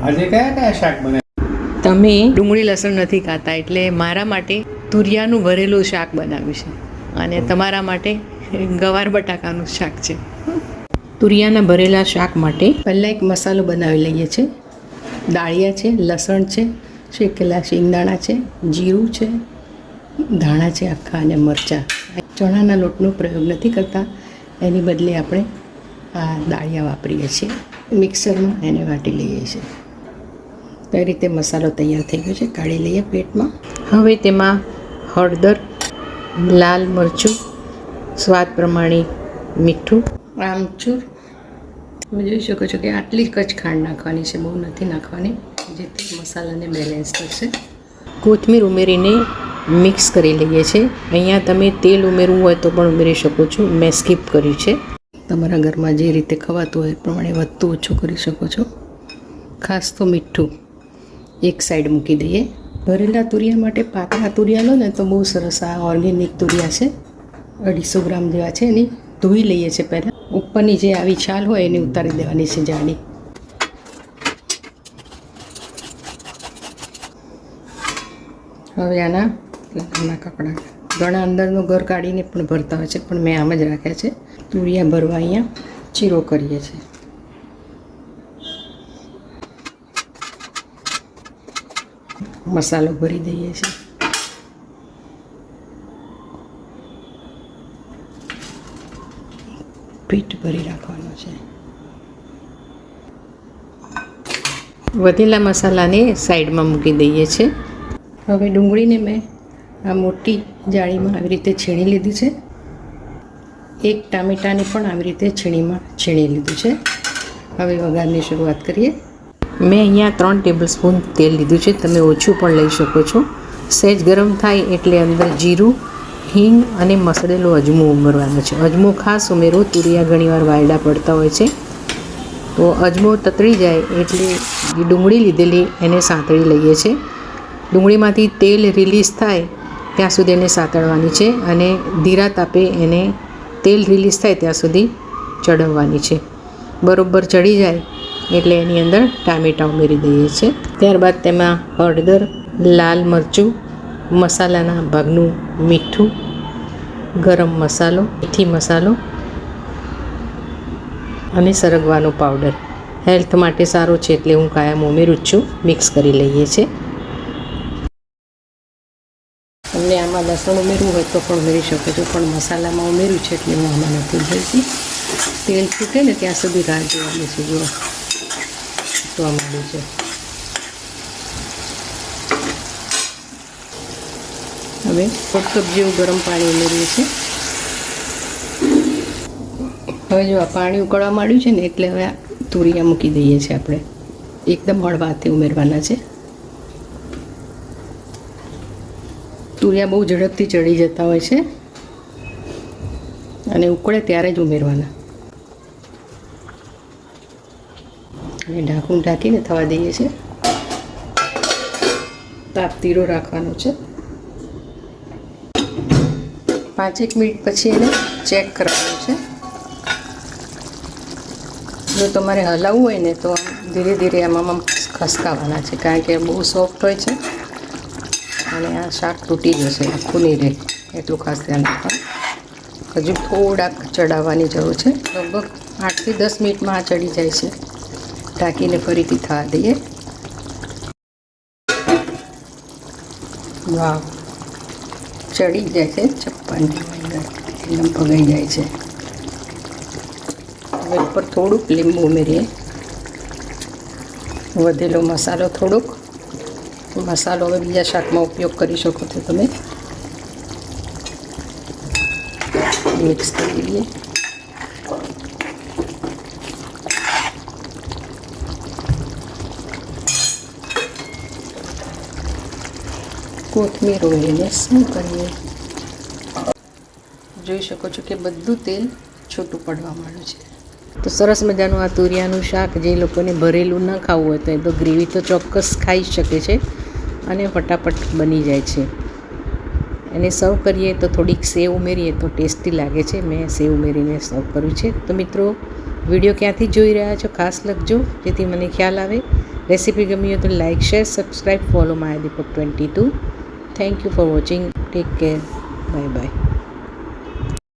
આજે કયા કયા શાક બને? તમે ડુંગળી લસણ નથી ખાતા એટલે મારા માટે તુરિયાનું ભરેલું શાક બનાવ્યું છે અને તમારા માટે ગવાર બટાકાનું શાક છે. તુરિયાના ભરેલા શાક માટે પહેલાં એક મસાલો બનાવી લઈએ છીએ. દાળિયા છે, લસણ છે, શેકેલા શિંગદાણા છે, જીરું છે, ધાણા છે આખા અને મરચાં. ચણાના લોટનો પ્રયોગ નથી કરતા, એની બદલે આપણે આ દાળિયા વાપરીએ છીએ. મિક્સરમાં એને વાટી લઈએ છીએ. તો એ રીતે મસાલો તૈયાર થઈ ગયો છે, કાઢી લઈએ પ્લેટમાં. હવે તેમાં હળદર, લાલ મરચું, સ્વાદ પ્રમાણે મીઠું, આમચૂર. તમે જોઈ શકો છો કે આટલી જ ખાંડ નાખવાની છે, બહુ નથી નાખવાની, જેથી મસાલાને બેલેન્સ કરશે. કોથમીર ઉમેરીને મિક્સ કરી લઈએ છીએ. અહીંયા તમે તેલ ઉમેરવું હોય તો પણ ઉમેરી શકો છો, મેં સ્કીપ કર્યું છે. તમારા ઘરમાં જે રીતે ખવાતું હોય એ પ્રમાણે વધતું ઓછું કરી શકો છો. ખાસ તો મીઠું એક સાઈડ મૂકી દઈએ. ભરેલા તુરિયા માટે પાતળા તુરિયા લો ને તો બહુ સરસ. આ ઓર્ગેનિક તુરિયા છે, 250 ગ્રામ જેવા છે. એની ધોઈ લઈએ છીએ પહેલાં. ઉપરની જે આવી છાલ હોય એને ઉતારી દેવાની છે જાડી. હવે આના નાના કપડા ઘણા અંદરનું ઘર કાઢીને પણ ભરતા હોય છે, પણ મેં આમ જ રાખ્યા છે. તુરિયા ભરવા અહીંયા ચીરો કરીએ છીએ. મસાલો ભરી દઈએ છીએ. પીઠ ભરી રાખવાનો છે. વધેલા મસાલાને સાઈડમાં મૂકી દઈએ છીએ. હવે ડુંગળીને મેં આ મોટી જાળીમાં આવી રીતે છીણી લીધી છે. એક ટામેટાને પણ આવી રીતે છીણી લીધું છે. હવે વઘારની શરૂઆત કરીએ. મેં અહીંયા 3 ટેબલ સ્પૂન તેલ લીધું છે, તમે ઓછું પણ લઈ શકો છો. સહેજ ગરમ થાય એટલે અંદર જીરું, હિંગ અને મસળેલો અજમો ઉમેરવાનો છે. અજમો ખાસ ઉમેરો, તુરિયા ઘણીવાર વાયડા પડતા હોય છે. તો અજમો તતળી જાય એટલે જે ડુંગળી લીધેલી એને સાંતળી લઈએ છીએ. ડુંગળીમાંથી તેલ રિલીઝ થાય ત્યાં સુધી એને સાંતળવાની છે અને ધીરા તાપે એને તેલ રિલીઝ થાય ત્યાં સુધી ચડવવાની છે. બરોબર ચડી જાય એટલે એની અંદર ટામેટાં ઉમેરી દઈએ છીએ. ત્યારબાદ તેમાં હળદર, લાલ મરચું, મસાલાના ભાગનું મીઠું, ગરમ મસાલો, મેથી મસાલો અને સરગવાનો પાવડર. હેલ્થ માટે સારો છે એટલે હું કાયમ ઉમેરું જ છું. મિક્સ કરી લઈએ છીએ. તમને આમાં લસણ ઉમેરવું હોય તો પણ ઉમેરી શકો છો, પણ મસાલામાં ઉમેર્યું છે એટલે હું આમાં નથી ઉમેરતી. તેલ છૂટે ને ત્યાં સુધી રાહ જોવાની છે. જો તો માંડ્યું છે. હવે 1 કપ જેવું ગરમ પાણી ઉમેરીએ છીએ. હવે જો આ પાણી ઉકળવા માંડ્યું છે ને એટલે હવે આ તુરિયા મૂકી દઈએ છીએ આપણે. એકદમ હળવા હાથે ઉમેરવાના છે. તુરિયા બહુ ઝડપથી ચડી જતા હોય છે અને ઉકળે ત્યારે જ ઉમેરવાના. અને ઢાંકણ ઢાંકીને થવા દઈએ છીએ. તાપ ધીરો રાખવાનો છે. 5 મિનિટ પછી એને ચેક કરવાનું છે. જો તમારે હલાવવું હોય ને તો ધીરે ધીરે આમાં ખસકાવવાના છે, કારણ કે બહુ સોફ્ટ હોય છે અને આ શાક તૂટી જશે, આખું નહીં રહે. એટલું ખાસ ધ્યાન રાખવાનું. હજુ થોડાક ચડાવવાની જરૂર છે. લગભગ 8 થી 10 મિનિટમાં આ ચડી જાય છે. ઢાંકીને ફરીથી થવા દઈએ. વાવ, ચડી જાય છે. 56 એકદમ પગાઈ જાય છે. હવે ઉપર થોડુંક લીંબુ ઉમેરીએ. વધેલો મસાલો થોડોક. મસાલો હવે બીજા શાકમાં ઉપયોગ કરી શકો છો તમે. મિક્સ કરી લઈએ. કોથમીર ઉમેરીને શું કરીએ. જોઈ શકો છો કે બધું તેલ છૂટું પડવા માંડ્યું છે. તો સરસ મજાનું આ તુરિયાનું શાક જે લોકોને ભરેલું ન ખાવું હોય તો એ તો ગ્રેવી તો ચોક્કસ ખાઈ શકે છે અને ફટાફટ બની જાય છે. એને સર્વ કરીએ તો થોડીક સેવ ઉમેરીએ તો ટેસ્ટી લાગે છે. મેં સેવ ઉમેરીને સર્વ કર્યું છે. તો મિત્રો, વિડીયો ક્યાંથી જોઈ રહ્યા છો ખાસ લખજો, જેથી મને ખ્યાલ આવે રેસીપી ગમી હોય તો like share subscribe follow my Deepak 22. Thank you for watching. Take care. Bye bye.